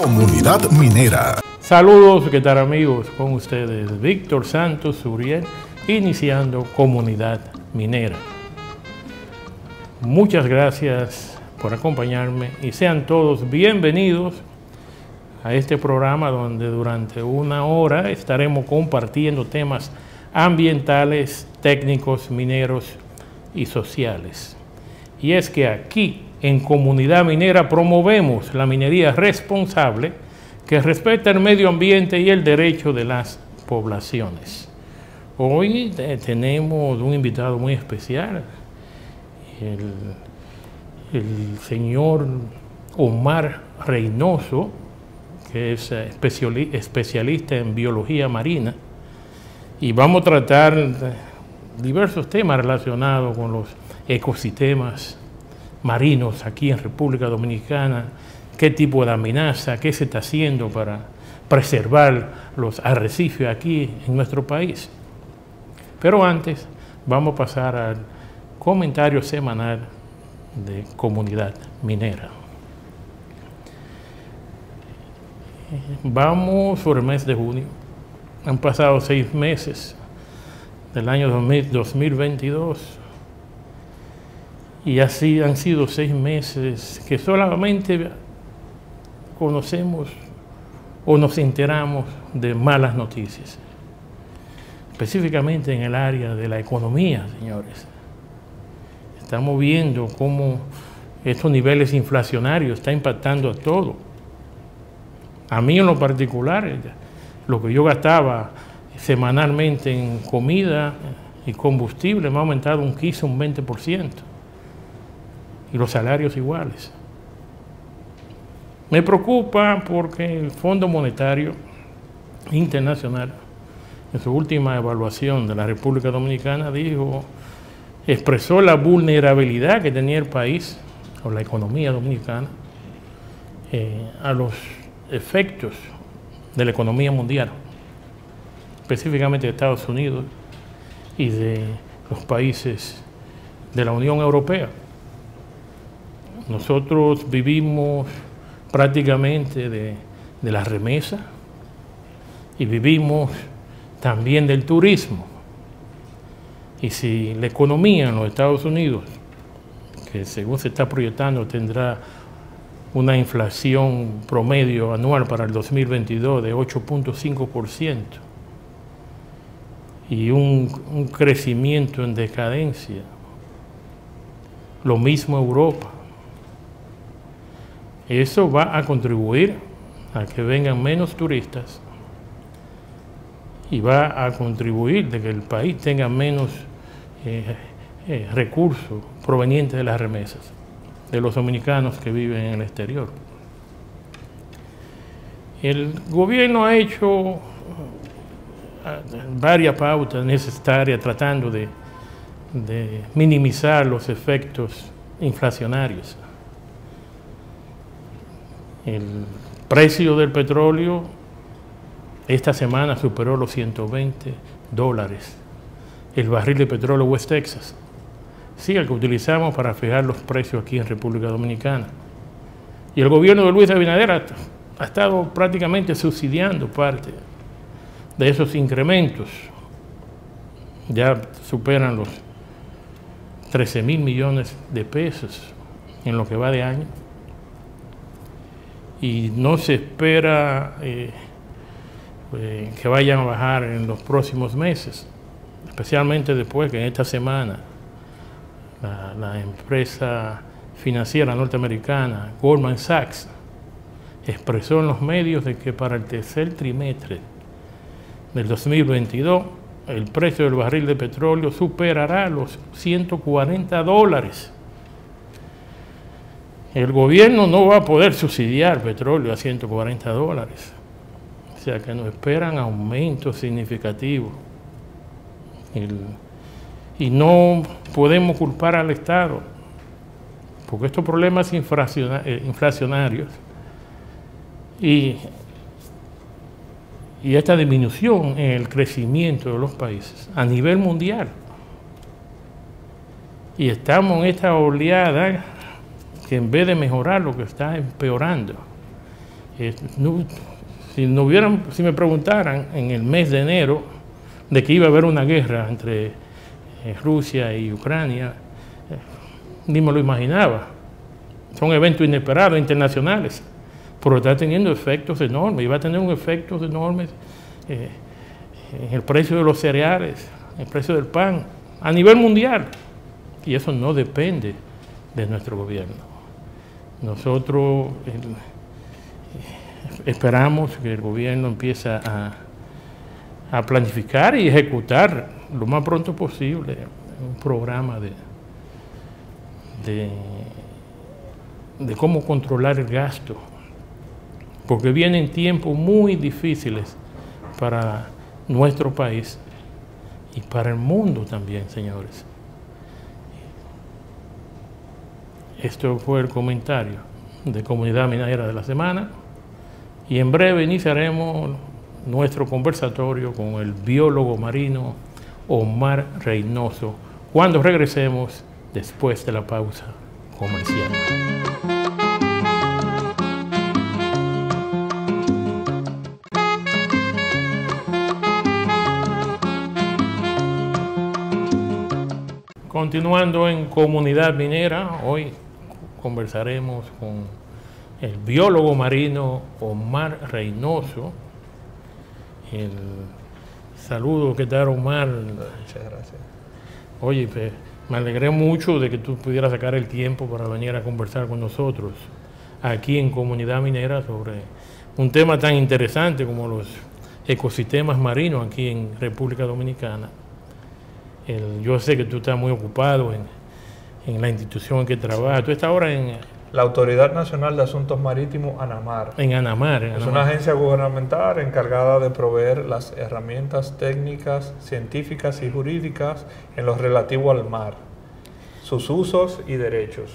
Comunidad Minera. Saludos, ¿qué tal amigos? Con ustedes, Víctor Santos Suriel, iniciando Comunidad Minera. Muchas gracias por acompañarme y sean todos bienvenidos a este programa donde durante una hora estaremos compartiendo temas ambientales, técnicos, mineros y sociales. Y es que aquí en Comunidad Minera promovemos la minería responsable que respeta el medio ambiente y el derecho de las poblaciones. Hoy tenemos un invitado muy especial, el señor Omar Reynoso, que es especialista en biología marina, y vamos a tratar diversos temas relacionados con los ecosistemas marinos aquí en República Dominicana, qué tipo de amenaza, qué se está haciendo para preservar los arrecifes aquí en nuestro país. Pero antes vamos a pasar al comentario semanal de Comunidad Minera. Vamos por el mes de junio. Han pasado 6 meses del año 2022 y así han sido 6 meses que solamente conocemos o nos enteramos de malas noticias, específicamente en el área de la economía, señores. Estamos viendo cómo estos niveles inflacionarios están impactando a todo. A mí en lo particular, lo que yo gastaba semanalmente en comida y combustible me ha aumentado un 15, un 20%. Y los salarios iguales. Me preocupa porque el Fondo Monetario Internacional, en su última evaluación de la República Dominicana, expresó la vulnerabilidad que tenía el país o la economía dominicana a los efectos de la economía mundial, específicamente de Estados Unidos y de los países de la Unión Europea. Nosotros vivimos prácticamente de la remesa y vivimos también del turismo. Y si la economía en los Estados Unidos, que según se está proyectando tendrá una inflación promedio anual para el 2022 de 8.5% y un crecimiento en decadencia, lo mismo Europa, eso va a contribuir a que vengan menos turistas y va a contribuir de que el país tenga menos recursos provenientes de las remesas de los dominicanos que viven en el exterior. El gobierno ha hecho varias pautas necesarias tratando de minimizar los efectos inflacionarios. El precio del petróleo esta semana superó los $120 el barril de petróleo West Texas, sí, el que utilizamos para fijar los precios aquí en República Dominicana. Y el gobierno de Luis Abinader ha estado prácticamente subsidiando parte de esos incrementos. Ya superan los 13.000 millones de pesos en lo que va de año. Y no se espera que vayan a bajar en los próximos meses, especialmente después que en esta semana la empresa financiera norteamericana Goldman Sachs expresó en los medios de que para el tercer trimestre del 2022 el precio del barril de petróleo superará los $140. El gobierno no va a poder subsidiar petróleo a $140. O sea que nos esperan aumentos significativos. Y no podemos culpar al Estado, porque estos problemas inflacionarios y esta disminución en el crecimiento de los países a nivel mundial. Y estamos en esta oleada que en vez de mejorar lo que está empeorando. Si me preguntaran en el mes de enero de que iba a haber una guerra entre Rusia y Ucrania, ni me lo imaginaba. Son eventos inesperados, internacionales, pero está teniendo efectos enormes, y va a tener un efectos enormes en el precio de los cereales, en el precio del pan, a nivel mundial. Y eso no depende de nuestro gobierno. Nosotros esperamos que el gobierno empiece a planificar y ejecutar lo más pronto posible un programa de cómo controlar el gasto, porque vienen tiempos muy difíciles para nuestro país y para el mundo también, señores. Esto fue el comentario de Comunidad Minera de la semana, y en breve iniciaremos nuestro conversatorio con el biólogo marino Omar Reynoso cuando regresemos después de la pausa comercial. Continuando en Comunidad Minera, hoy conversaremos con el biólogo marino Omar Reynoso. El saludo que tal, Omar. Muchas gracias. Oye, me alegré mucho de que tú pudieras sacar el tiempo para venir a conversar con nosotros aquí en Comunidad Minera sobre un tema tan interesante como los ecosistemas marinos aquí en República Dominicana. Yo sé que tú estás muy ocupado en la institución en que trabajas. Tú estás ahora en la Autoridad Nacional de Asuntos Marítimos, ANAMAR. En ANAMAR. Es una agencia gubernamental encargada de proveer las herramientas técnicas, científicas y jurídicas en lo relativo al mar, sus usos y derechos.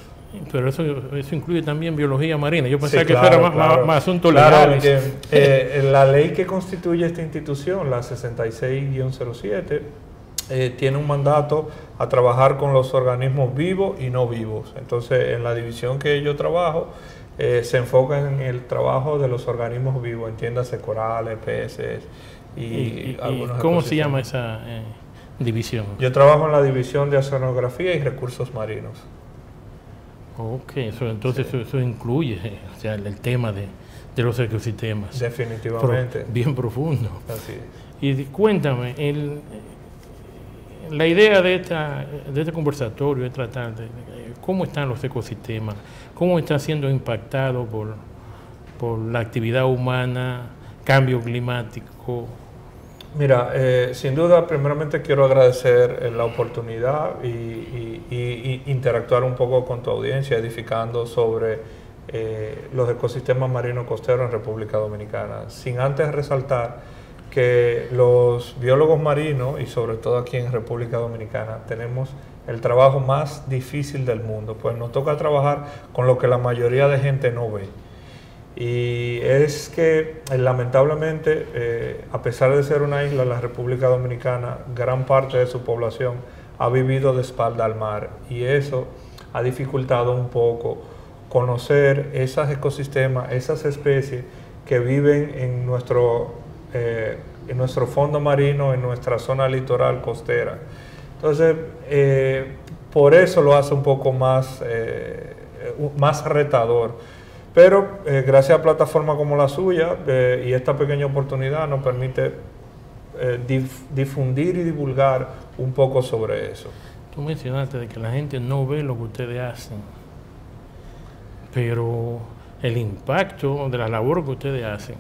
Pero eso incluye también biología marina. Yo pensaba Sí, que claro, eso era claro. más asuntos Claro, legales. la ley que constituye esta institución, la 66-07, tiene un mandato a trabajar con los organismos vivos y no vivos. Entonces, en la división que yo trabajo, se enfoca en el trabajo de los organismos vivos, entiéndase corales, peces y algunos. ¿Cómo se llama esa división? Yo trabajo en la división de oceanografía y recursos marinos. Ok, entonces sí. eso incluye o sea, el tema de los ecosistemas. Definitivamente. Bien profundo. Así es. Y cuéntame, la idea de este conversatorio es tratar de cómo están los ecosistemas, cómo están siendo impactados por la actividad humana, cambio climático. Mira, sin duda, primeramente quiero agradecer la oportunidad y interactuar un poco con tu audiencia, edificando sobre los ecosistemas marinos costeros en República Dominicana, sin antes resaltar que los biólogos marinos, y sobre todo aquí en República Dominicana, tenemos el trabajo más difícil del mundo, pues nos toca trabajar con lo que la mayoría de gente no ve. Y es que lamentablemente, a pesar de ser una isla, la República Dominicana, gran parte de su población ha vivido de espalda al mar, y eso ha dificultado un poco conocer esos ecosistemas, esas especies que viven en nuestro fondo marino, en nuestra zona litoral costera. Entonces, por eso lo hace un poco más retador. Pero gracias a plataformas como la suya y esta pequeña oportunidad nos permite difundir y divulgar un poco sobre eso. Tú mencionaste de que la gente no ve lo que ustedes hacen, pero el impacto de la labor que ustedes hacen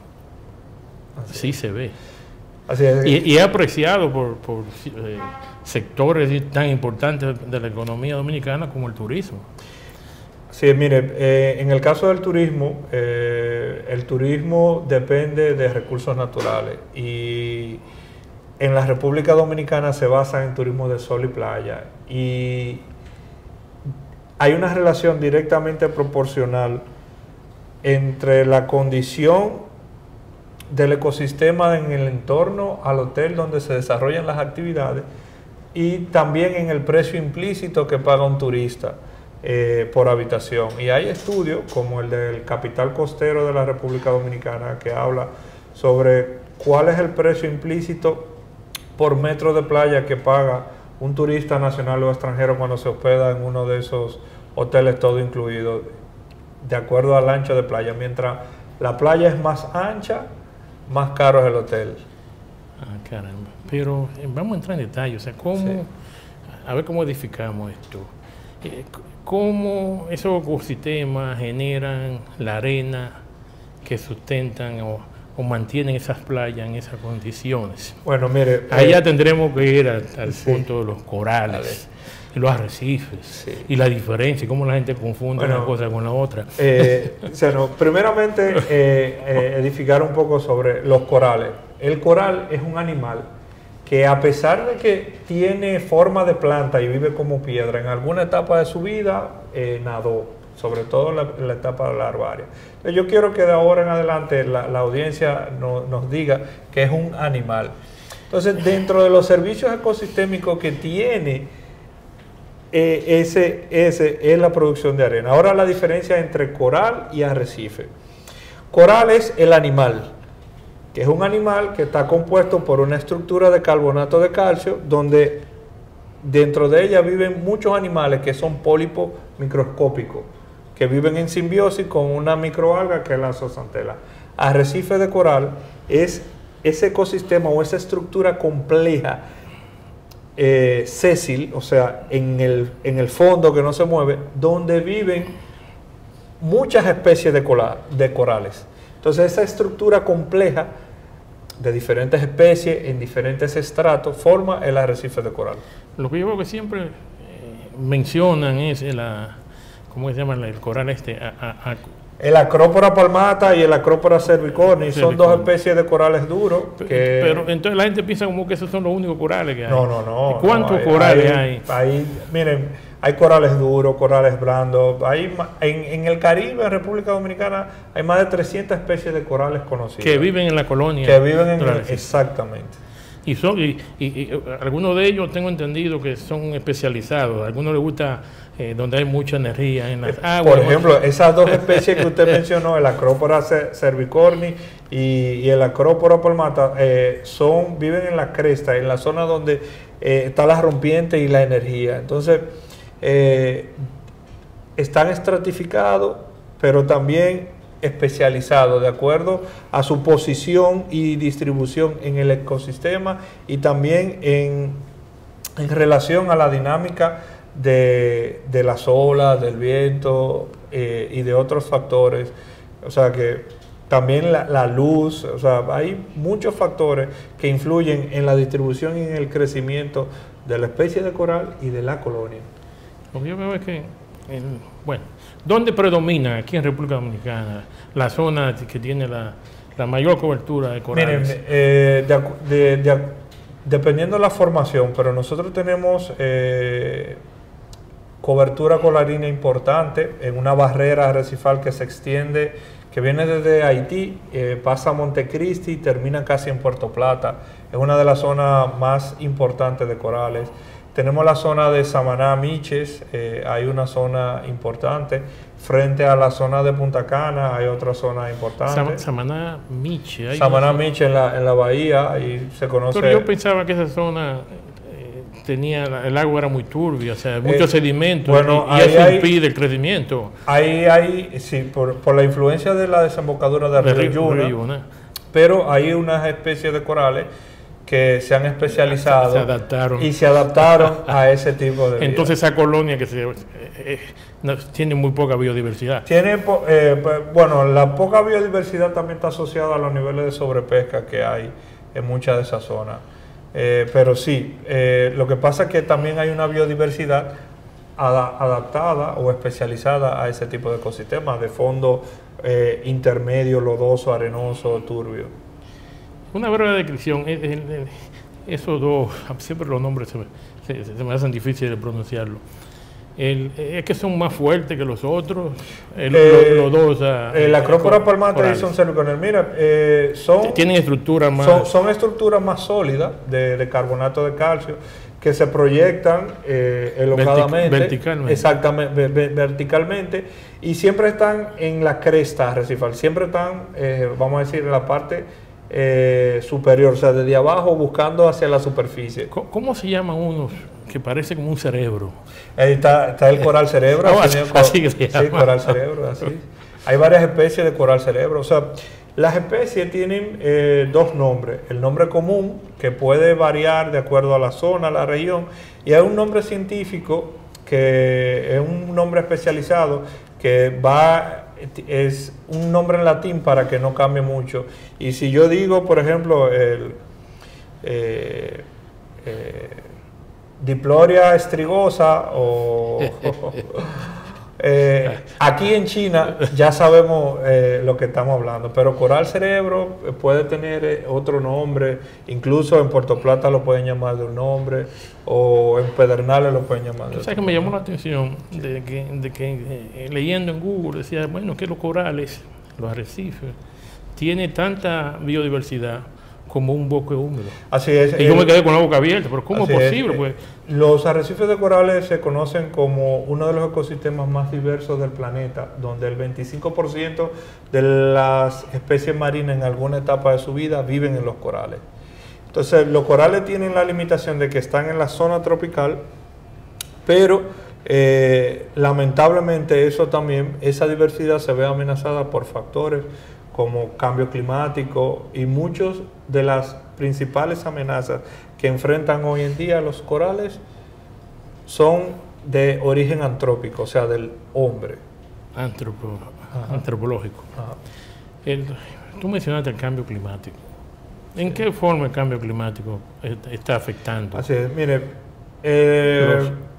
sí se ve. Así es. Y es apreciado por sectores tan importantes de la economía dominicana como el turismo. Sí, mire, en el caso del turismo, el turismo depende de recursos naturales, y en la República Dominicana se basa en turismo de sol y playa, y hay una relación directamente proporcional entre la condición del ecosistema en el entorno al hotel donde se desarrollan las actividades, y también en el precio implícito que paga un turista por habitación. Y hay estudios como el del Capital Costero de la República Dominicana que habla sobre cuál es el precio implícito por metro de playa que paga un turista nacional o extranjero cuando se hospeda en uno de esos hoteles todo incluido, de acuerdo al ancho de playa. Mientras la playa es más ancha, más caro es el hotel. Ah, caramba. Pero vamos a entrar en detalle, o sea, ¿cómo, sí, a ver cómo edificamos esto? ¿Cómo esos ecosistemas generan la arena que sustentan o mantienen esas playas en esas condiciones? Bueno, mire, allá tendremos que ir al punto de los corales y los arrecifes, y la diferencia, cómo la gente confunde una cosa con la otra. Primeramente, edificar un poco sobre los corales. El coral es un animal que, a pesar de que tiene forma de planta y vive como piedra, en alguna etapa de su vida nadó, sobre todo en la etapa larvaria. Entonces, yo quiero que de ahora en adelante la audiencia nos diga que es un animal. Entonces, dentro de los servicios ecosistémicos que tiene, ese es la producción de arena. Ahora, la diferencia entre coral y arrecife. Coral es el animal, que es un animal que está compuesto por una estructura de carbonato de calcio, donde dentro de ella viven muchos animales que son pólipos microscópicos, que viven en simbiosis con una microalga que es la zooxantel. Arrecife de coral es ese ecosistema o esa estructura compleja, sésil, o sea, en el fondo que no se mueve, donde viven muchas especies de corales. Entonces, esa estructura compleja de diferentes especies en diferentes estratos forma el arrecife de coral. Lo que yo veo que siempre mencionan es ¿cómo se llama el coral este? El Acrópora palmata y el Acrópora cervicornis son dos especies de corales duros. Pero entonces la gente piensa como que esos son los únicos corales que hay. No. ¿Cuántos corales hay? Miren, hay corales duros, corales blandos. En el Caribe, en República Dominicana, hay más de 300 especies de corales conocidas. Que viven en la colonia. Que viven exactamente. Y algunos de ellos tengo entendido que son especializados. A algunos les gusta donde hay mucha energía en las aguas. Por ejemplo, esas dos especies que usted mencionó, el Acrópora cervicornis y el Acrópora palmata, viven en la cresta, en la zona donde está la rompiente y la energía. Entonces, están estratificados, pero también especializados de acuerdo a su posición y distribución en el ecosistema y también en relación a la dinámica de las olas, del viento y de otros factores. O sea que también la luz, o sea, hay muchos factores que influyen en la distribución y en el crecimiento de la especie de coral y de la colonia. Lo que yo veo es que, ¿dónde predomina aquí en República Dominicana la zona que tiene la mayor cobertura de corales? Miren, dependiendo de la formación, pero nosotros tenemos cobertura colarina importante en una barrera arrecifal que se extiende, que viene desde Haití, pasa a Montecristi y termina casi en Puerto Plata. Es una de las zonas más importantes de corales. Tenemos la zona de Samaná, Miches, hay una zona importante. Frente a la zona de Punta Cana hay otra zona importante. Samaná, Miches. Samaná, Miches en la bahía, ahí se conoce. Pero yo pensaba que esa zona el agua era muy turbia, o sea, mucho sedimento, y eso impide el crecimiento. Sí, por la influencia de la desembocadura del río Yuna, pero hay unas especies de corales que se han especializado se adaptaron a ese tipo de vida. Entonces esa colonia que tiene muy poca biodiversidad. La poca biodiversidad también está asociada a los niveles de sobrepesca que hay en muchas de esas zonas. Pero sí, lo que pasa es que también hay una biodiversidad adaptada o especializada a ese tipo de ecosistemas, de fondo intermedio, lodoso, arenoso, turbio. Una breve descripción, esos dos, siempre los nombres se me hacen difíciles de pronunciarlo. Es que son más fuertes que los otros, los dos. La Acrópora palmata y son cervicornis. Mira, tienen estructuras más. Son estructuras más sólidas de carbonato de calcio. que se proyectan elongadamente, verticalmente. Exactamente, verticalmente, y siempre están en la cresta arrecifal, siempre están, vamos a decir, en la parte superior, o sea, desde abajo buscando hacia la superficie. ¿Cómo se llaman unos que parece como un cerebro? Ahí está el coral cerebro. Así que se llama. Sí, coral cerebro, así. Hay varias especies de coral cerebro, o sea, las especies tienen dos nombres. El nombre común, que puede variar de acuerdo a la zona, a la región, y hay un nombre científico, que es un nombre especializado, que es un nombre en latín para que no cambie mucho. Y si yo digo, por ejemplo, Diploria strigosa aquí en China ya sabemos lo que estamos hablando, pero coral cerebro puede tener otro nombre, incluso en Puerto Plata lo pueden llamar de un nombre, o en Pedernales lo pueden llamar de otro. ¿Sabes que me llamó la atención de que leyendo en Google decía, bueno, que los corales, los arrecifes, tienen tanta biodiversidad como un bosque húmedo? Así es. Y yo me quedé con la boca abierta, pero ¿cómo es posible? Pues los arrecifes de corales se conocen como uno de los ecosistemas más diversos del planeta, donde el 25% de las especies marinas en alguna etapa de su vida viven en los corales. Entonces, los corales tienen la limitación de que están en la zona tropical, pero lamentablemente esa diversidad se ve amenazada por factores como cambio climático y muchas de las principales amenazas que enfrentan hoy en día los corales son de origen antrópico, o sea, del hombre. Antropológico. Tú mencionaste el cambio climático. ¿En qué forma el cambio climático está afectando? Así es, mire,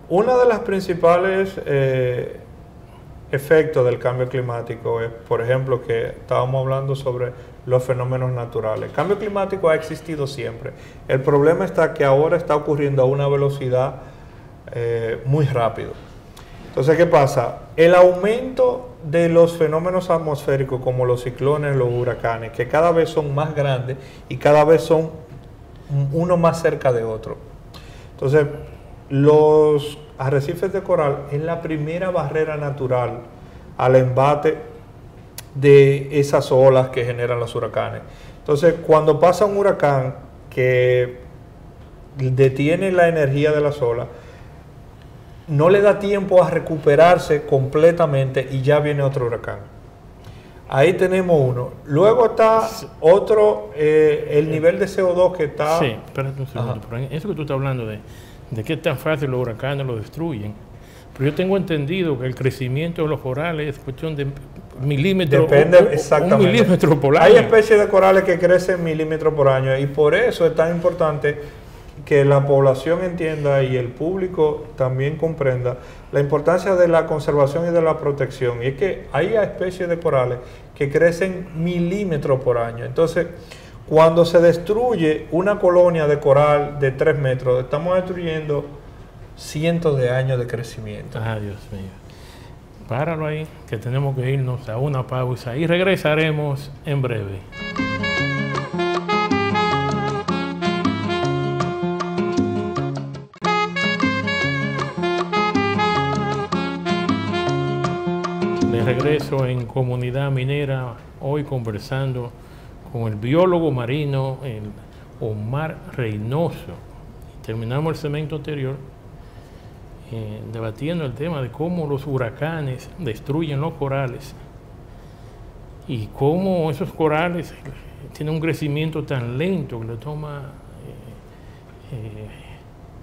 una de las principales efectos del cambio climático es, por ejemplo, que estábamos hablando sobre los fenómenos naturales. El cambio climático ha existido siempre. El problema está que ahora está ocurriendo a una velocidad muy rápido. Entonces, ¿qué pasa? El aumento de los fenómenos atmosféricos como los ciclones, los huracanes, que cada vez son más grandes y cada vez son uno más cerca de otro. Entonces, los arrecifes de coral es la primera barrera natural al embate de esas olas que generan los huracanes. Entonces, cuando pasa un huracán que detiene la energía de las olas, no le da tiempo a recuperarse completamente y ya viene otro huracán. Ahí tenemos uno. Luego está otro, el nivel de CO2 que está... Sí, espérate un segundo. Pero eso que tú estás hablando de que es tan fácil los huracanes lo destruyen. Pero yo tengo entendido que el crecimiento de los corales es cuestión de milímetros. Depende exactamente. Un milímetro por año. Hay especies de corales que crecen milímetros por año y por eso es tan importante que la población entienda y el público también comprenda la importancia de la conservación y de la protección. Y es que hay especies de corales que crecen milímetros por año. Entonces, cuando se destruye una colonia de coral de 3 metros, estamos destruyendo cientos de años de crecimiento. Ah, Dios mío. Páralo ahí, que tenemos que irnos a una pausa y regresaremos en breve. De regreso en Comunidad Minera, hoy conversando con el biólogo marino Omar Reynoso. Terminamos el segmento anterior debatiendo el tema de cómo los huracanes destruyen los corales y cómo esos corales tienen un crecimiento tan lento que le toma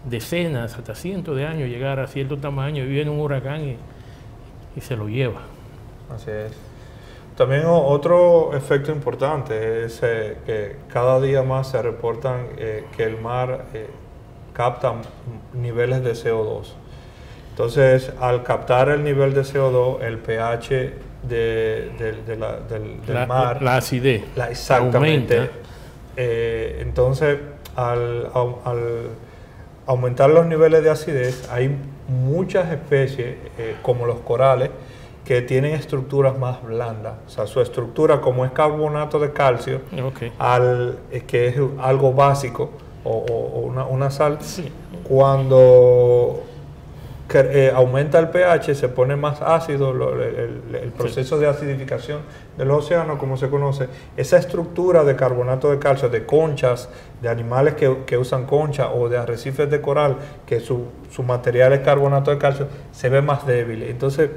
decenas, hasta cientos de años llegar a cierto tamaño, y viene un huracán y se lo lleva. Así es. También otro efecto importante es que cada día más se reportan que el mar capta niveles de CO2. Entonces, al captar el nivel de CO2, el pH del mar... La acidez. Exactamente. Entonces, al aumentar los niveles de acidez, hay muchas especies, como los corales, que tienen estructuras más blandas. O sea, su estructura, como es carbonato de calcio, okay, que es algo básico, o una sal, sí, cuando aumenta el pH, se pone más ácido, el proceso de acidificación de los océanos, como se conoce, esa estructura de carbonato de calcio, de conchas, de animales que usan concha o de arrecifes de coral, que su material es carbonato de calcio, se ve más débil. Entonces,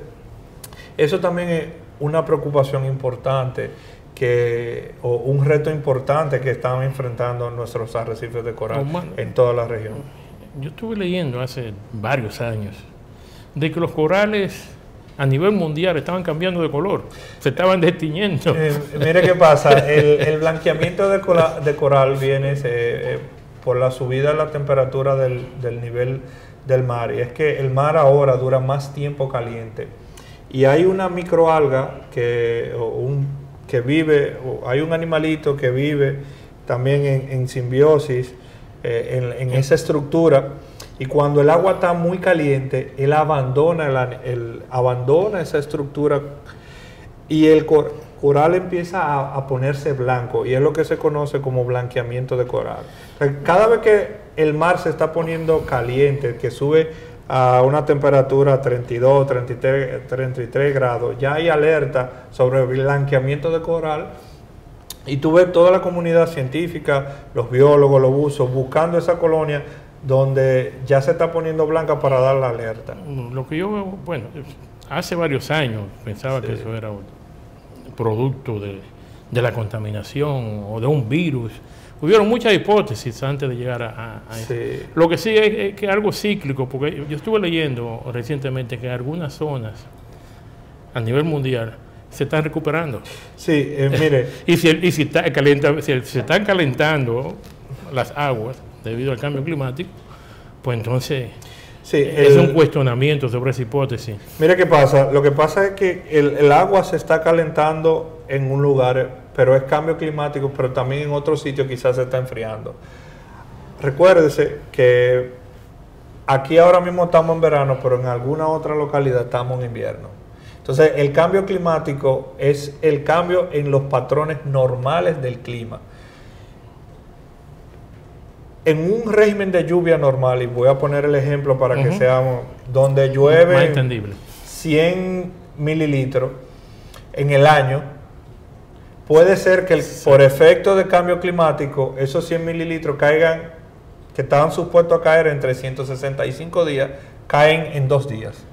eso también es una preocupación importante, o un reto importante que están enfrentando nuestros arrecifes de coral en toda la región. Yo estuve leyendo hace varios años de que los corales a nivel mundial estaban cambiando de color, se estaban destiñendo. Mire qué pasa, el blanqueamiento de coral viene por la subida de la temperatura del nivel del mar, y es que el mar ahora dura más tiempo caliente, y hay una microalga hay un animalito que vive también en simbiosis en esa estructura, y cuando el agua está muy caliente, él abandona esa estructura y el coral empieza a ponerse blanco, y es lo que se conoce como blanqueamiento de coral. O sea, cada vez que el mar se está poniendo caliente, que sube a una temperatura 32, 33 grados, ya hay alerta sobre el blanqueamiento de coral, y tú ves toda la comunidad científica, los biólogos, los buzos, buscando esa colonia donde ya se está poniendo blanca para dar la alerta. Lo que yo veo, bueno, hace varios años pensaba que eso era un producto de la contaminación o de un virus. Hubieron muchas hipótesis antes de llegar a eso. Sí. Lo que sí es que algo cíclico, porque yo estuve leyendo recientemente que algunas zonas a nivel mundial se están recuperando. Sí, mire. y si se están calentando las aguas debido al cambio climático, pues entonces es un cuestionamiento sobre esa hipótesis. Mire qué pasa. Lo que pasa es que el agua se está calentando en un lugar, pero es cambio climático, pero también en otros sitios quizás se está enfriando. Recuérdese que aquí ahora mismo estamos en verano, pero en alguna otra localidad estamos en invierno. Entonces, el cambio climático es el cambio en los patrones normales del clima. En un régimen de lluvia normal, y voy a poner el ejemplo para que seamos, donde llueve más entendible, 100 mililitros en el año, puede ser que por efecto de cambio climático, esos 100 mililitros caigan, que estaban supuestos a caer en 365 días, caen en 2 días.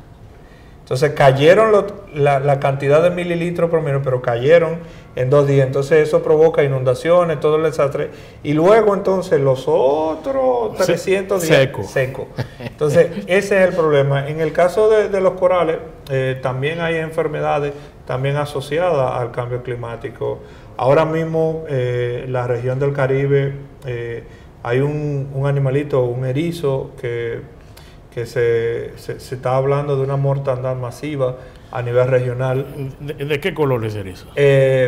Entonces cayeron la cantidad de mililitros promedio, pero cayeron en 2 días. Entonces eso provoca inundaciones, todo el desastre. Y luego entonces los otros 300 días seco. Entonces ese es el problema. En el caso de los corales, también hay enfermedades también asociadas al cambio climático. Ahora mismo la región del Caribe hay un animalito, un erizo que se está hablando de una mortandad masiva a nivel regional. ¿De qué color es erizo?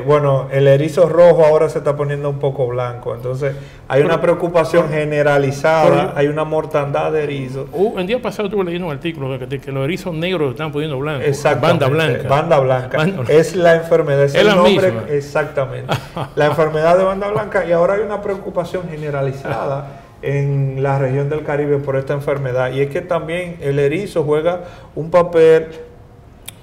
Bueno, el erizo rojo ahora se está poniendo un poco blanco, entonces hay una preocupación generalizada, hay una mortandad de erizos. El día pasado estuve leyendo un artículo de que los erizos negros se están poniendo blancos. Exactamente, banda blanca. Es la enfermedad, es el la nombre, misma. Exactamente. La enfermedad de banda blanca, y ahora hay una preocupación generalizada en la región del Caribe por esta enfermedad, y es que también el erizo juega un papel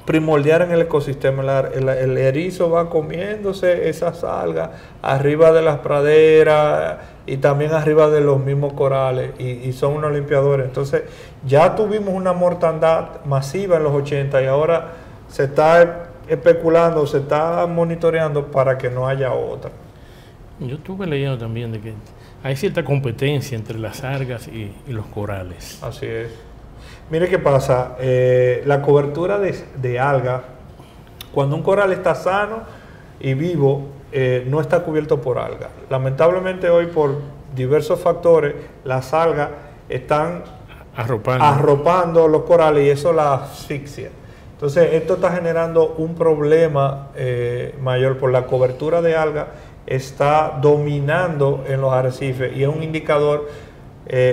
primordial en el ecosistema. El erizo va comiéndose esas algas arriba de las praderas y también arriba de los mismos corales, y son unos limpiadores. Entonces ya tuvimos una mortandad masiva en los 80 y ahora se está especulando, se está monitoreando para que no haya otra. Yo estuve leyendo también de que hay cierta competencia entre las algas y los corales. Así es. Mire qué pasa, la cobertura de algas, cuando un coral está sano y vivo, no está cubierto por algas. Lamentablemente hoy, por diversos factores, las algas están arropando los corales, y eso la asfixia. Entonces esto está generando un problema mayor, por la cobertura de algas está dominando en los arrecifes, y es un indicador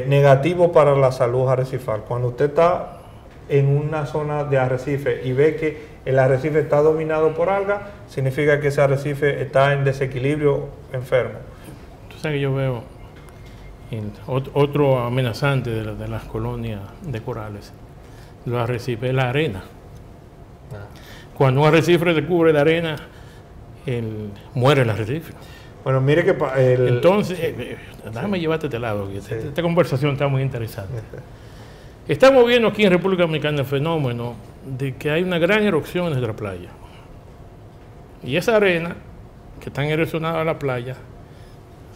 negativo para la salud arrecifal. Cuando usted está en una zona de arrecife y ve que el arrecife está dominado por algas, significa que ese arrecife está en desequilibrio, enfermo. Tú sabes que yo veo Otro amenazante de las colonias de corales, los arrecifes, la arena. Cuando un arrecife se cubre de arena, muere el arrecife. Bueno, mire que... Entonces, déjame llevarte a este lado, que esta conversación está muy interesante. Estamos viendo aquí en República Dominicana el fenómeno de que hay una gran erupción en nuestra playa. Y esa arena, que está erosionada a la playa,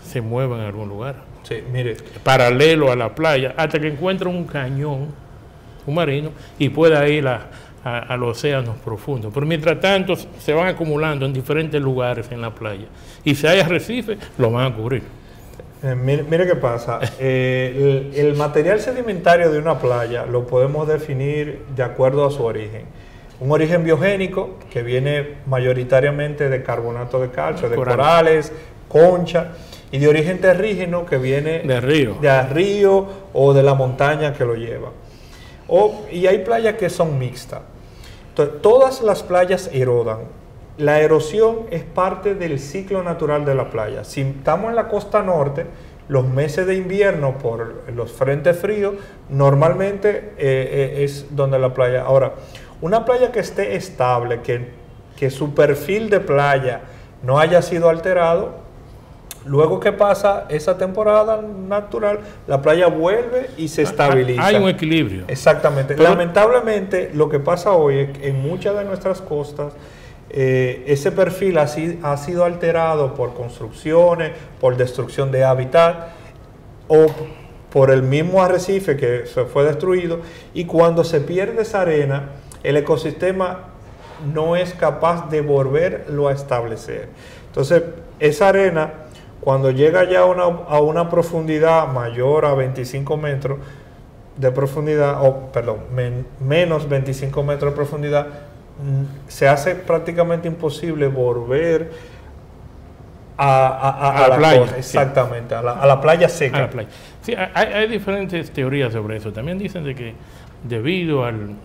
se mueve en algún lugar. Sí, mire. Paralelo a la playa, hasta que encuentra un cañón submarino y pueda ir a los océanos profundos. Pero mientras tanto se van acumulando en diferentes lugares en la playa. Y si hay arrecifes, lo van a cubrir. Mire qué pasa. El material sedimentario de una playa lo podemos definir de acuerdo a su origen. Un origen biogénico que viene mayoritariamente de carbonato de calcio, de corales, concha, y de origen terrígeno que viene de río o de la montaña que lo lleva. Y hay playas que son mixtas. Entonces, todas las playas erodan. La erosión es parte del ciclo natural de la playa. Si estamos en la costa norte, los meses de invierno por los frentes fríos, normalmente es donde la playa... Ahora, una playa que esté estable, que su perfil de playa no haya sido alterado, luego que pasa esa temporada natural, la playa vuelve y se estabiliza. Hay un equilibrio. Exactamente. Pero, lamentablemente, lo que pasa hoy es que en muchas de nuestras costas, ese perfil ha sido alterado por construcciones, por destrucción de hábitat o por el mismo arrecife que se fue destruido, y cuando se pierde esa arena, el ecosistema no es capaz de volverlo a establecer. Entonces, esa arena, cuando llega ya a una profundidad mayor a 25 metros de profundidad, menos 25 metros de profundidad, se hace prácticamente imposible volver a la playa. Costa, exactamente, sí. a la playa seca. A la playa. Sí, hay diferentes teorías sobre eso. También dicen de que debido al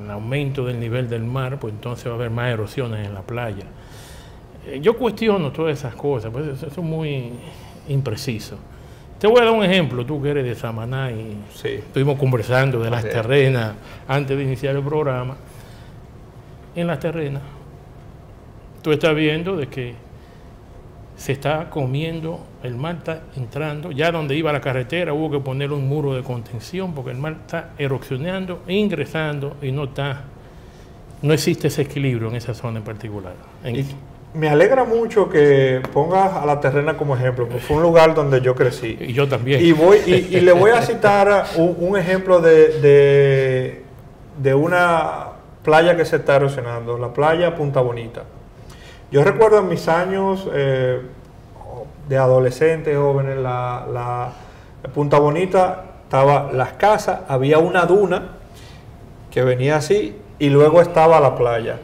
aumento del nivel del mar, pues entonces va a haber más erosiones en la playa. Yo cuestiono todas esas cosas, pues eso es muy impreciso. Te voy a dar un ejemplo, tú que eres de Samaná y estuvimos conversando de las terrenas antes de iniciar el programa. En las terrenas, tú estás viendo de que se está comiendo, el mar está entrando, ya donde iba la carretera hubo que poner un muro de contención porque el mar está erosionando, ingresando y no existe ese equilibrio en esa zona en particular. Me alegra mucho que pongas a la terrena como ejemplo, porque fue un lugar donde yo crecí. Y yo también. Y le voy a citar un ejemplo de una playa que se está erosionando, la playa Punta Bonita. Yo recuerdo en mis años de adolescente, jóvenes, la Punta Bonita, estaba las casas, había una duna que venía así y luego estaba la playa.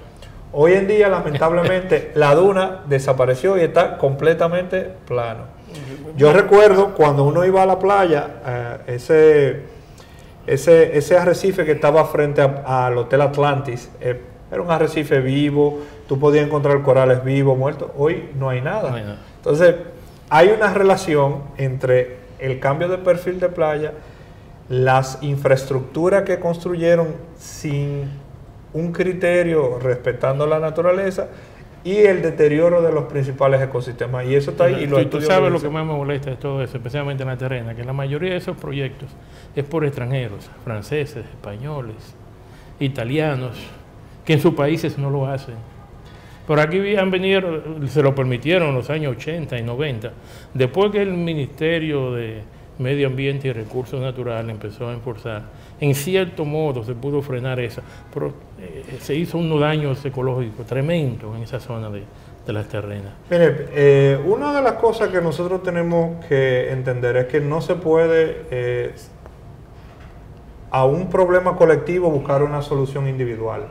Hoy en día, lamentablemente, la duna desapareció y está completamente plano. Yo recuerdo cuando uno iba a la playa, ese arrecife que estaba frente al Hotel Atlantis, era un arrecife vivo, tú podías encontrar corales vivos, muertos. Hoy no hay nada. Entonces, hay una relación entre el cambio de perfil de playa, las infraestructuras que construyeron sin un criterio respetando la naturaleza y el deterioro de los principales ecosistemas. Y eso está ahí. Tú sabes lo que más me molesta de todo eso, especialmente en la terrena, que la mayoría de esos proyectos es por extranjeros, franceses, españoles, italianos, que en sus países no lo hacen. Por aquí han venido, se lo permitieron en los años 80 y 90, después que el Ministerio de Medio Ambiente y Recursos Naturales empezó a enforzar, en cierto modo se pudo frenar eso, pero se hizo unos daños ecológicos tremendos en esa zona de las terrenas. Mire, una de las cosas que nosotros tenemos que entender es que no se puede a un problema colectivo buscar una solución individual.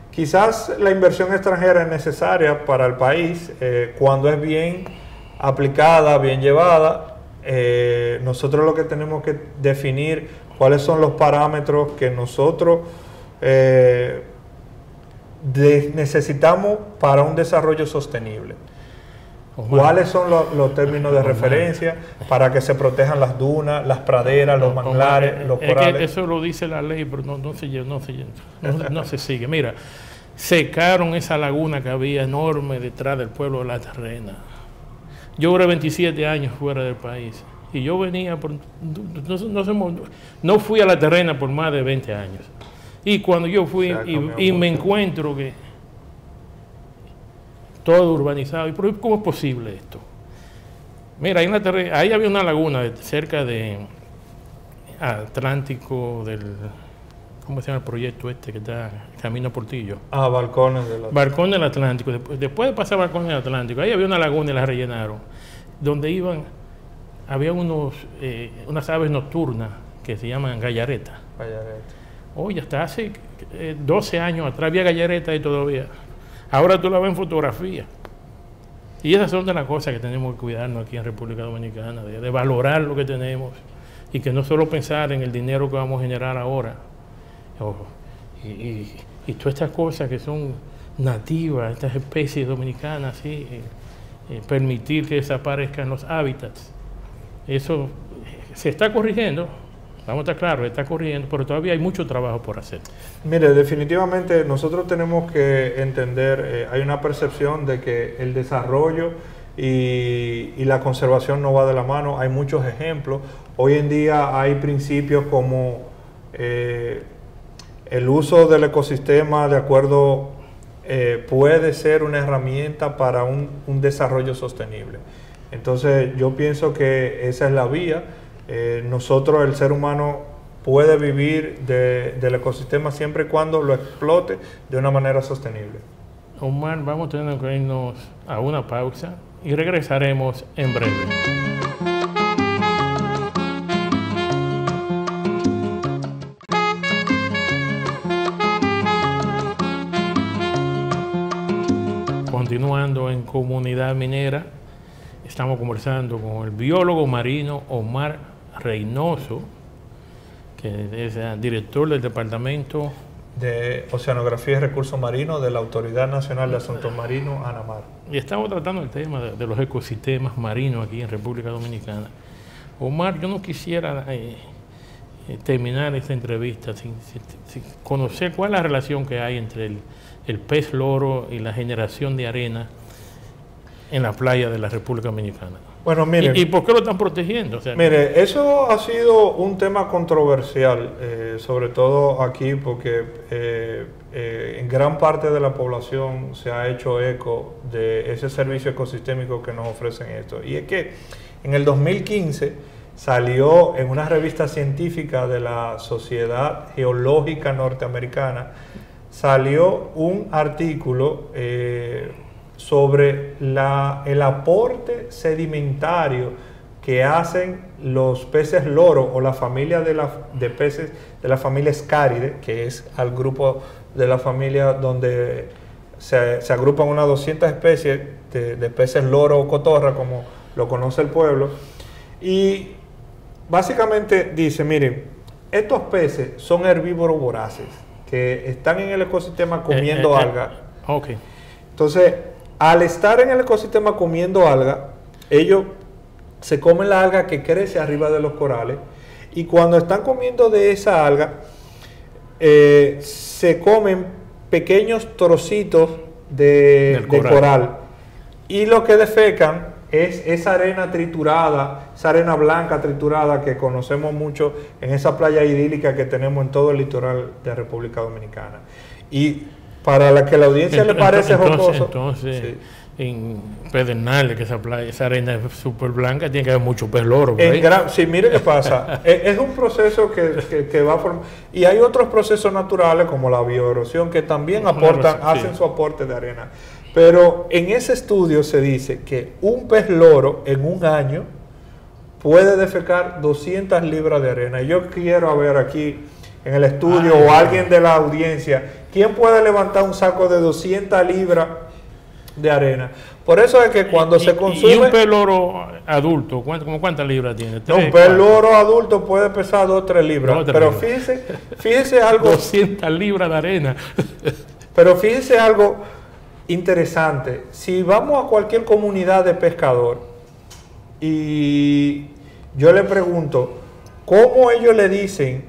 Quizás la inversión extranjera es necesaria para el país cuando es bien aplicada, bien llevada. Nosotros lo que tenemos que definir cuáles son los parámetros que nosotros necesitamos para un desarrollo sostenible. ¿Cuáles son los términos de referencia para que se protejan las dunas, las praderas, los manglares, los corales? Que eso lo dice la ley, pero no se sigue. Mira, secaron esa laguna que había enorme detrás del pueblo de La Terrena. Yo duré 27 años fuera del país y yo venía, no fui a La Terrena por más de 20 años. Y cuando yo fui y me encuentro que todo urbanizado. ¿Y cómo es posible esto? Mira, ahí había una laguna cerca de Atlántico ¿cómo se llama el proyecto este que está camino a Portillo? Balcones del Atlántico. Balcón del Atlántico. Después de pasar Balcón del Atlántico, ahí había una laguna y la rellenaron, donde había unas aves nocturnas que se llaman gallareta. Oye, hasta hace 12 años atrás había gallareta ahí todavía. Ahora tú la ves en fotografía. Y esas son de las cosas que tenemos que cuidarnos aquí en República Dominicana, de valorar lo que tenemos y que no solo pensar en el dinero que vamos a generar ahora. Y todas estas cosas que son nativas, estas especies dominicanas, ¿sí? Permitir que desaparezcan los hábitats. Eso se está corrigiendo. Vamos a estar claros, está corriendo, pero todavía hay mucho trabajo por hacer. Mire, definitivamente nosotros tenemos que entender, hay una percepción de que el desarrollo y la conservación no va de la mano. Hay muchos ejemplos. Hoy en día hay principios como el uso del ecosistema de acuerdo puede ser una herramienta para un desarrollo sostenible. Entonces yo pienso que esa es la vía. Nosotros, el ser humano, puede vivir del ecosistema siempre y cuando lo explote de una manera sostenible. Omar, vamos a tener que irnos a una pausa y regresaremos en breve. Continuando en Comunidad Minera, estamos conversando con el biólogo marino Omar Reynoso, que es director del Departamento de Oceanografía y Recursos Marinos de la Autoridad Nacional de Asuntos Marinos, ANAMAR. Y estamos tratando el tema de los ecosistemas marinos aquí en República Dominicana. Omar, yo no quisiera terminar esta entrevista sin conocer cuál es la relación que hay entre el pez loro y la generación de arena en la playa de la República Dominicana. Bueno, mire, ¿Y por qué lo están protegiendo? O sea, mire, eso ha sido un tema controversial, sobre todo aquí, porque en gran parte de la población se ha hecho eco de ese servicio ecosistémico que nos ofrecen esto. Y es que en el 2015 salió en una revista científica de la Sociedad Geológica Norteamericana, salió un artículo sobre el aporte sedimentario que hacen los peces loro o la familia de peces de la familia Escáridae, que es al grupo de la familia donde se agrupan unas 200 especies de peces loro o cotorra, como lo conoce el pueblo. Y básicamente dice, miren, estos peces son herbívoros voraces, que están en el ecosistema comiendo algas. Okay. Entonces, al estar en el ecosistema comiendo alga, ellos se comen la alga que crece arriba de los corales, y cuando están comiendo de esa alga, se comen pequeños trocitos de coral, y lo que defecan es esa arena triturada, esa arena blanca triturada que conocemos mucho en esa playa idílica que tenemos en todo el litoral de República Dominicana. Y para la que la audiencia le parece jocoso. Entonces, sí. En Pedernales, que esa arena es súper blanca, tiene que haber mucho pez loro. Sí, mire qué pasa. Es un proceso que va a formar. Y hay otros procesos naturales, como la bioerosión, que también aportan, hacen su aporte de arena. Pero en ese estudio se dice que un pez loro en un año puede defecar 200 libras de arena. Y yo quiero ver aquí en el estudio o alguien de la audiencia, ¿quién puede levantar un saco de 200 libras de arena? Por eso es que cuando se consume... ¿Y un pez loro adulto, cuántas libras tiene? No, un pez loro adulto puede pesar 2 o 3 libras. Pero fíjese algo... 200 libras de arena. Pero fíjese algo interesante. Si vamos a cualquier comunidad de pescador y yo le pregunto, ¿cómo ellos le dicen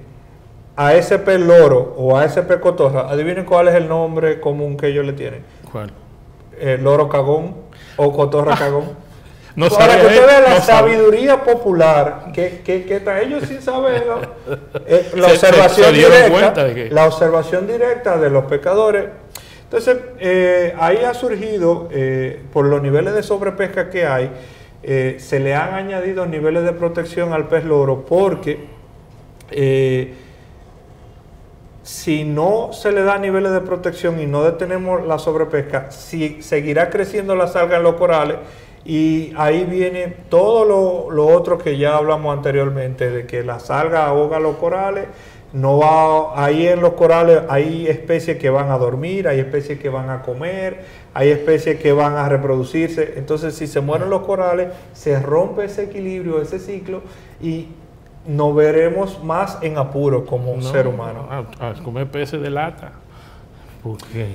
a ese pez loro o a ese pez cotorra? Adivinen cuál es el nombre común que ellos le tienen. ¿Cuál? Loro cagón o cotorra cagón. No Para que usted vea la no sabiduría popular que está ellos sin saberlo. La Se observación dieron cuenta de que... la observación directa de los pescadores. Entonces, ahí ha surgido, por los niveles de sobrepesca que hay, se le han añadido niveles de protección al pez loro porque si no se le da niveles de protección y no detenemos la sobrepesca, seguirá creciendo la alga en los corales. Y ahí viene todo lo otro que ya hablamos anteriormente, de que la alga ahoga los corales, no va, ahí en los corales hay especies que van a dormir, hay especies que van a comer, hay especies que van a reproducirse. Entonces, si se mueren los corales, se rompe ese equilibrio, ese ciclo, y nos veremos más en apuro como ser humano. A comer peces de lata, porque...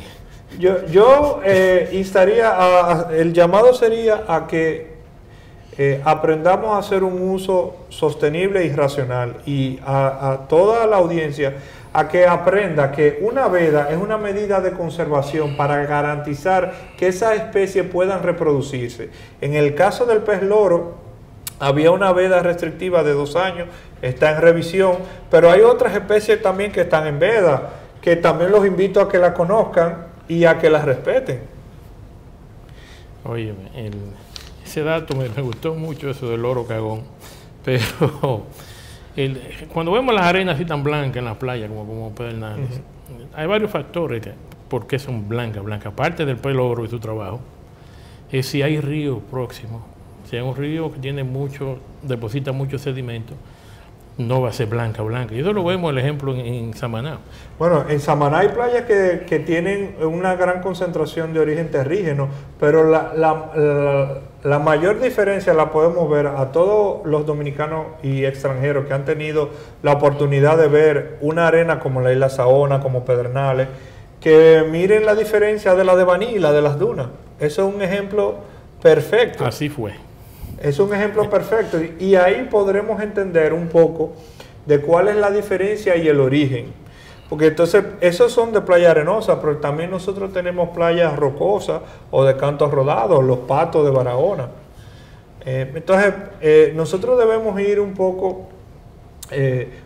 Yo instaría, el llamado sería a que aprendamos a hacer un uso sostenible y racional, y a toda la audiencia a que aprenda que una veda es una medida de conservación para garantizar que esas especies puedan reproducirse. En el caso del pez loro, había una veda restrictiva de 2 años, está en revisión, pero hay otras especies también que están en veda, que también los invito a que la conozcan y a que las respeten. Oye, ese dato me gustó mucho, eso del loro cagón, pero cuando vemos las arenas así tan blancas en la playa como Pedernales, hay varios factores por qué son blancas. Aparte del pez loro y su trabajo, es si hay ríos próximos. Si hay un río que tiene deposita mucho sedimento, no va a ser blanca. Y eso lo vemos el ejemplo en Samaná. Bueno, en Samaná hay playas que tienen una gran concentración de origen terrígeno, pero la mayor diferencia la podemos ver a todos los dominicanos y extranjeros que han tenido la oportunidad de ver una arena como la isla Saona, como Pedernales, que miren la diferencia de la de Baní y la de las dunas. Eso es un ejemplo perfecto. Así fue. Es un ejemplo perfecto, y ahí podremos entender un poco de cuál es la diferencia y el origen. Porque entonces, esos son de playa arenosa, pero también nosotros tenemos playas rocosas o de cantos rodados, los patos de Barahona. Entonces, nosotros debemos ir un poco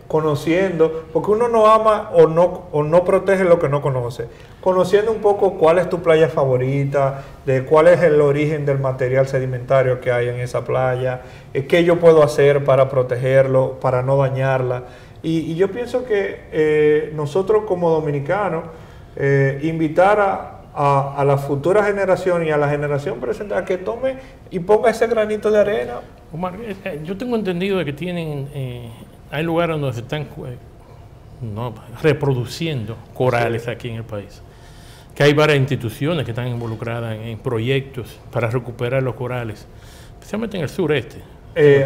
conociendo, porque uno no ama o no protege lo que no conoce. Conociendo un poco cuál es tu playa favorita, de cuál es el origen del material sedimentario que hay en esa playa, qué yo puedo hacer para protegerlo, para no dañarla. Y yo pienso que nosotros como dominicanos, invitar a la futura generación y a la generación presente a que tome y ponga ese granito de arena. Omar, yo tengo entendido de que tienen, hay lugares donde se están reproduciendo corales aquí en el país, que hay varias instituciones que están involucradas en proyectos para recuperar los corales, especialmente en el sureste.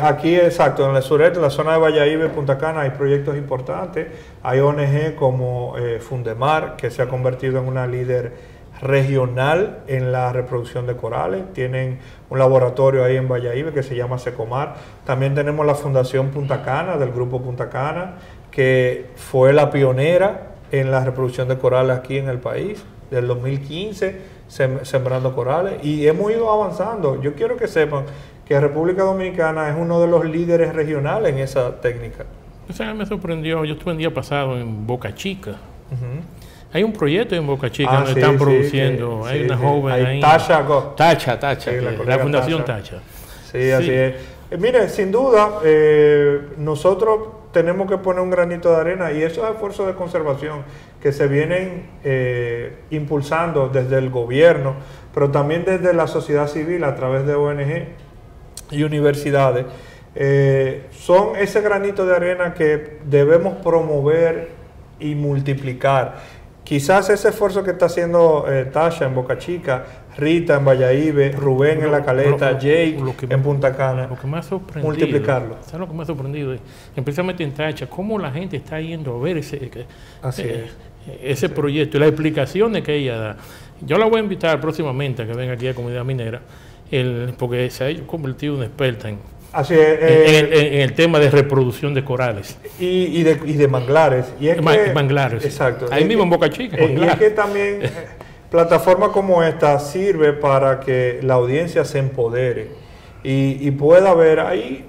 Aquí, exacto, en el sureste, en la zona de Valladolid, Punta Cana, hay proyectos importantes. Hay ONG como Fundemar, que se ha convertido en una líder regional en la reproducción de corales. Tienen un laboratorio ahí en Valladolid que se llama Secomar. También tenemos la Fundación Punta Cana, del Grupo Punta Cana, que fue la pionera en la reproducción de corales aquí en el país, del 2015, sembrando corales, y hemos ido avanzando. Yo quiero que sepan que República Dominicana es uno de los líderes regionales en esa técnica. O sea, me sorprendió, yo estuve el día pasado en Boca Chica. Hay un proyecto en Boca Chica donde están produciendo, hay una joven ahí. Tacha, sí, la Fundación Tacha. Sí, así es. Mire, sin duda, nosotros tenemos que poner un granito de arena, y esos esfuerzos de conservación que se vienen impulsando desde el gobierno, pero también desde la sociedad civil a través de ONG y universidades, son ese granito de arena que debemos promover y multiplicar. Quizás ese esfuerzo que está haciendo Tasha en Boca Chica Rita en Valladolid, Rubén en La Caleta, Jake en Punta Cana. Lo que me ha sorprendido, multiplicarlo. ¿Sabes lo que me ha sorprendido? Especialmente en Táchira, cómo la gente está yendo a ver ese proyecto y las explicaciones que ella da. Yo la voy a invitar próximamente a que venga aquí a Comunidad Minera, porque se ha convertido en una experta en el tema de reproducción de corales. Y de manglares. Y es manglares. Exacto. Ahí mismo en Boca Chica. Y es que también plataformas como esta sirve para que la audiencia se empodere y pueda ver ahí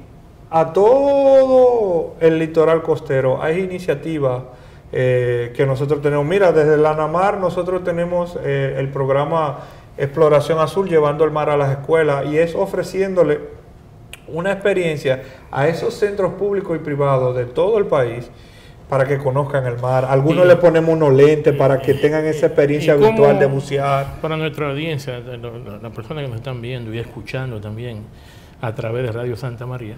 a todo el litoral costero. Hay iniciativas que nosotros tenemos. Mira, desde la ANAMAR nosotros tenemos el programa Exploración Azul, llevando el mar a las escuelas, y es ofreciéndole una experiencia a esos centros públicos y privados de todo el país para que conozcan el mar. Algunos le ponemos unos lentes para que tengan esa experiencia virtual de bucear. Para nuestra audiencia, las personas que nos están viendo y escuchando también a través de Radio Santa María,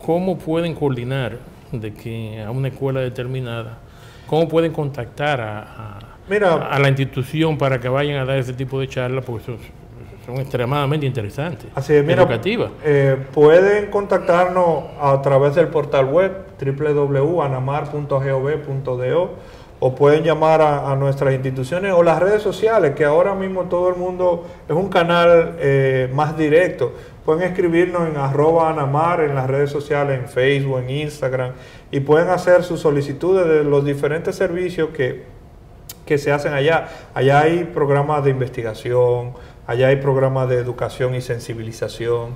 ¿cómo pueden coordinar de que a una escuela determinada, cómo pueden contactar a la institución para que vayan a dar ese tipo de charlas? Porque son extremadamente interesantes, educativas. Pueden contactarnos a través del portal web www.anamar.gov.do, o pueden llamar a nuestras instituciones o las redes sociales, que ahora mismo todo el mundo es un canal más directo. Pueden escribirnos en @anamar en las redes sociales, en Facebook, en Instagram, y pueden hacer sus solicitudes de los diferentes servicios que se hacen allá. Allá hay programas de investigación, allá hay programas de educación y sensibilización,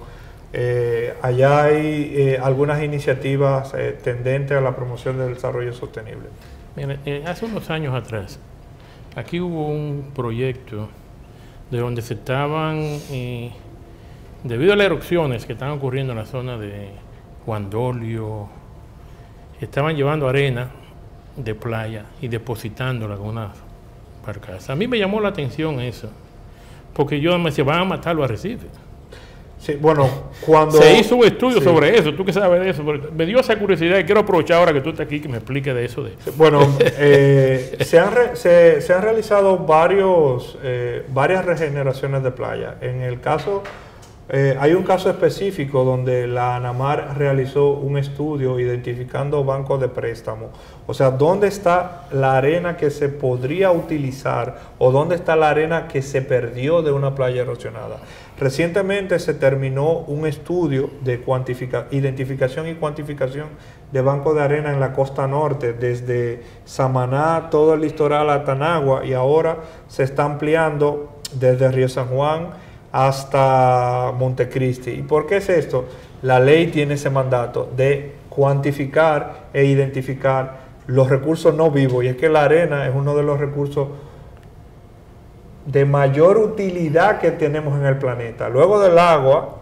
allá hay algunas iniciativas tendentes a la promoción del desarrollo sostenible. Miren, hace unos años atrás, aquí hubo un proyecto de donde se estaban, debido a las erupciones que estaban ocurriendo en la zona de Guandolio, estaban llevando arena de playa y depositándola con una barcaza. A mí me llamó la atención eso, porque yo me decía, van a matar los arrecifes. Sí, bueno, cuando se hizo un estudio sobre eso, tú que sabes de eso, me dio esa curiosidad y quiero aprovechar ahora que tú estás aquí que me expliques de eso. Bueno, se han realizado varias regeneraciones de playa. En el caso, hay un caso específico donde la ANAMAR realizó un estudio identificando bancos de préstamo. O sea, ¿dónde está la arena que se podría utilizar o dónde está la arena que se perdió de una playa erosionada? Recientemente se terminó un estudio de identificación y cuantificación de bancos de arena en la costa norte, desde Samaná, todo el litoral a Tanagua, y ahora se está ampliando desde Río San Juan hasta Montecristi. ¿Y por qué es esto? La ley tiene ese mandato de cuantificar e identificar los recursos no vivos, y es que la arena es uno de los recursos de mayor utilidad que tenemos en el planeta. Luego del agua,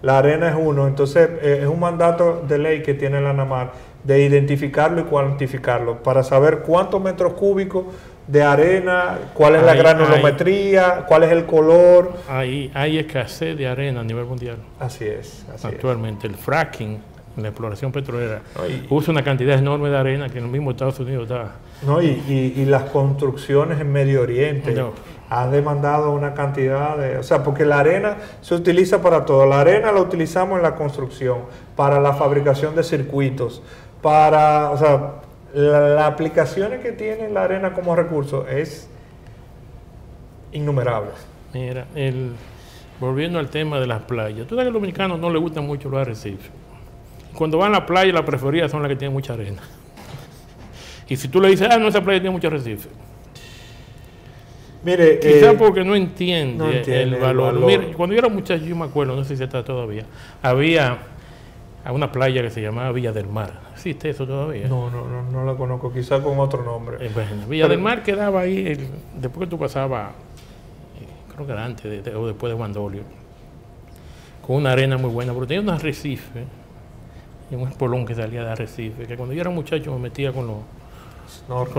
la arena es uno. Entonces es un mandato de ley que tiene la ANAMAR de identificarlo y cuantificarlo para saber cuántos metros cúbicos de arena, cuál es la granulometría, cuál es el color. Hay escasez de arena a nivel mundial. Así es. Actualmente el fracking, la exploración petrolera, usa una cantidad enorme de arena que en el mismo Estados Unidos está. No, y las construcciones en Medio Oriente han demandado una cantidad de... O sea, porque la arena se utiliza para todo. La arena la utilizamos en la construcción, para la fabricación de circuitos, para... O sea, las aplicaciones que tiene la arena como recurso es innumerables. Mira, volviendo al tema de las playas, tú sabes que a los dominicanos no les gustan mucho los arrecifes. Cuando van a la playa, las preferidas son las que tienen mucha arena. Y si tú le dices, no, esa playa tiene mucho arrecife. Mire, quizás porque no entiende el valor. Mire, cuando yo era muchacho, yo me acuerdo, no sé si está todavía, había una playa que se llamaba Villa del Mar. ¿Existe eso todavía? No la conozco, quizás con otro nombre. Bueno, Villa del Mar quedaba ahí, después que tú pasabas, creo que era antes o después de Guandolio, con una arena muy buena, pero tenía un arrecife, y un espolón que salía de arrecife, que cuando yo era muchacho me metía con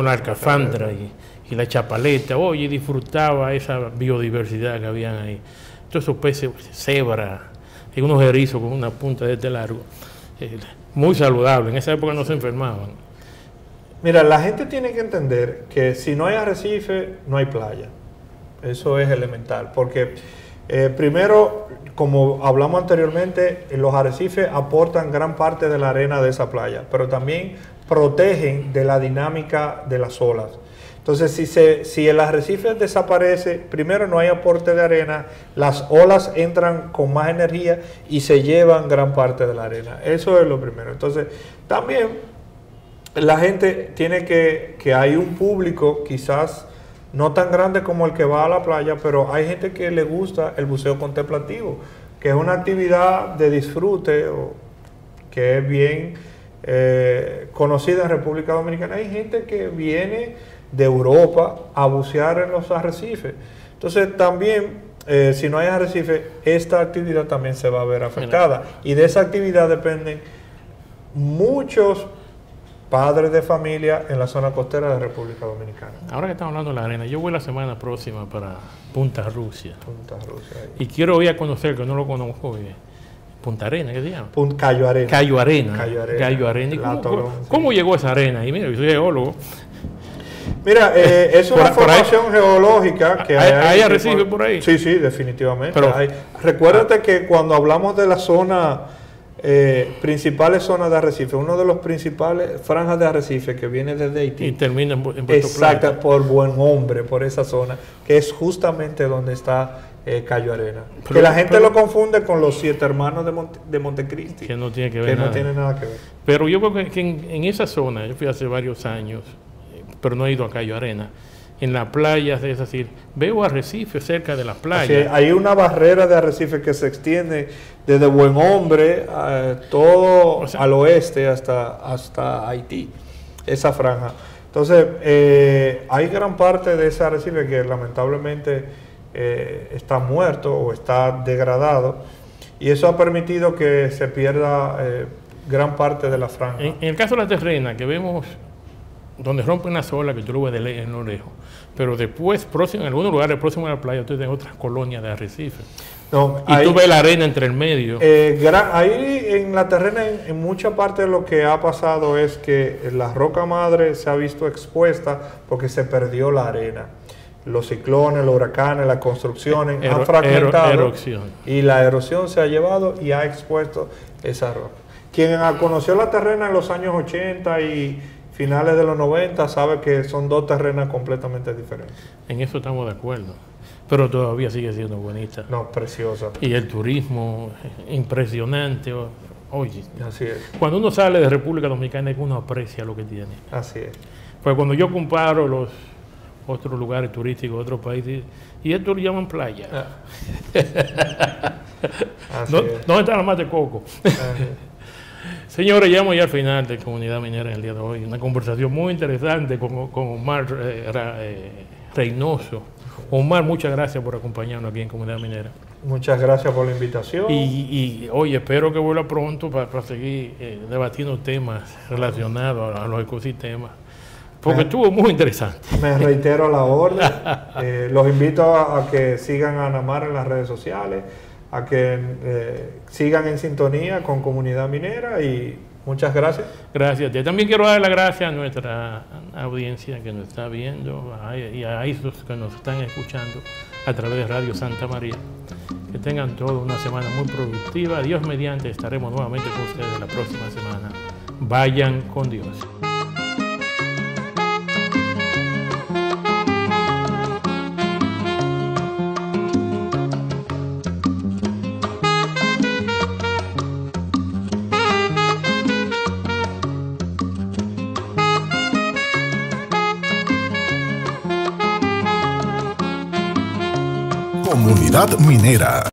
la alcafandra y la chapaleta, y disfrutaba esa biodiversidad que habían ahí. Todos esos peces, cebra, y unos erizos con una punta de este largo, muy saludable. En esa época no se enfermaban. Mira, la gente tiene que entender que si no hay arrecife, no hay playa. Eso es elemental, porque primero, como hablamos anteriormente, los arrecifes aportan gran parte de la arena de esa playa, pero también protegen de la dinámica de las olas. Entonces, si el arrecife desaparece, primero no hay aporte de arena, las olas entran con más energía y se llevan gran parte de la arena. Eso es lo primero. Entonces, también la gente tiene que hay un público quizás no tan grande como el que va a la playa, pero hay gente que le gusta el buceo contemplativo, que es una actividad de disfrute que es bien conocida en República Dominicana. Hay gente que viene de Europa a bucear en los arrecifes. Entonces también, si no hay arrecife, esta actividad también se va a ver afectada. Y de esa actividad dependen muchos padres de familia en la zona costera de República Dominicana. Ahora que estamos hablando de la arena, yo voy la semana próxima para Punta Rusia. Punta Rusia. Y quiero ir a conocer, que no lo conozco bien, Punta Arena, ¿qué se llama? Cayo Arena. Cayo Arena. Cayo Arena. Cayo Arena. ¿Y cómo sí. llegó esa arena? Y mira, yo soy geólogo. Mira, es una formación geológica que ¿Hay arrecifes por ahí? Sí, sí, definitivamente. Pero, recuérdate que cuando hablamos de la zona, principales zonas de arrecife, uno de los principales franjas de arrecife que viene desde Haití. Y termina en Puerto Exacto, Plata. por Buen Hombre, por esa zona, que es justamente donde está Cayo Arena. Que la gente lo confunde con los 7 hermanos de Montecristi. Que no tiene que ver que nada. no tiene nada que ver. Pero yo creo que en esa zona, yo fui hace varios años, pero no he ido a Cayo Arena, en las playas, es decir, veo arrecifes cerca de las playas. Hay una barrera de arrecife que se extiende desde Buen Hombre todo al oeste hasta Haití, esa franja. Entonces, hay gran parte de ese arrecife que lamentablemente está muerto o está degradado, y eso ha permitido que se pierda gran parte de la franja. En el caso de la terrena, que vemos donde rompen las olas, que tú lo ves en lo lejos, pero después, en algunos lugares próximos a la playa, tú tienes otras colonias de arrecifes. No, y tú ves la arena entre el medio. Ahí en la terrena, en mucha parte de lo que ha pasado es que la roca madre se ha visto expuesta porque se perdió la arena. Los ciclones, los huracanes, las construcciones han fragmentado erosión. Y la erosión se ha llevado y ha expuesto esa roca. Quien conoció la terrena en los años 80 y finales de los 90 sabe que son dos terrenas completamente diferentes. En eso estamos de acuerdo, pero todavía sigue siendo bonita. No, preciosa. Y el turismo, impresionante. Oye, así es. Cuando uno sale de República Dominicana, uno aprecia lo que tiene. Así es. Pues cuando yo comparo los otros lugares turísticos de otros países, y esto lo llaman playa. ¿Dónde está la mate de coco? Señores, llegamos ya al final de Comunidad Minera en el día de hoy. Una conversación muy interesante con Omar Reynoso. Omar, muchas gracias por acompañarnos aquí en Comunidad Minera. Muchas gracias por la invitación. Y oye, espero que vuelva pronto para seguir debatiendo temas relacionados a los ecosistemas, porque estuvo muy interesante. Me reitero a la orden. Los invito a que sigan a Anamar en las redes sociales, a que sigan en sintonía con Comunidad Minera, y muchas gracias. Gracias. Yo también quiero dar las gracias a nuestra audiencia que nos está viendo y a esos que nos están escuchando a través de Radio Santa María. Que tengan toda una semana muy productiva. Dios mediante, estaremos nuevamente con ustedes la próxima semana. Vayan con Dios. Comunidad Minera.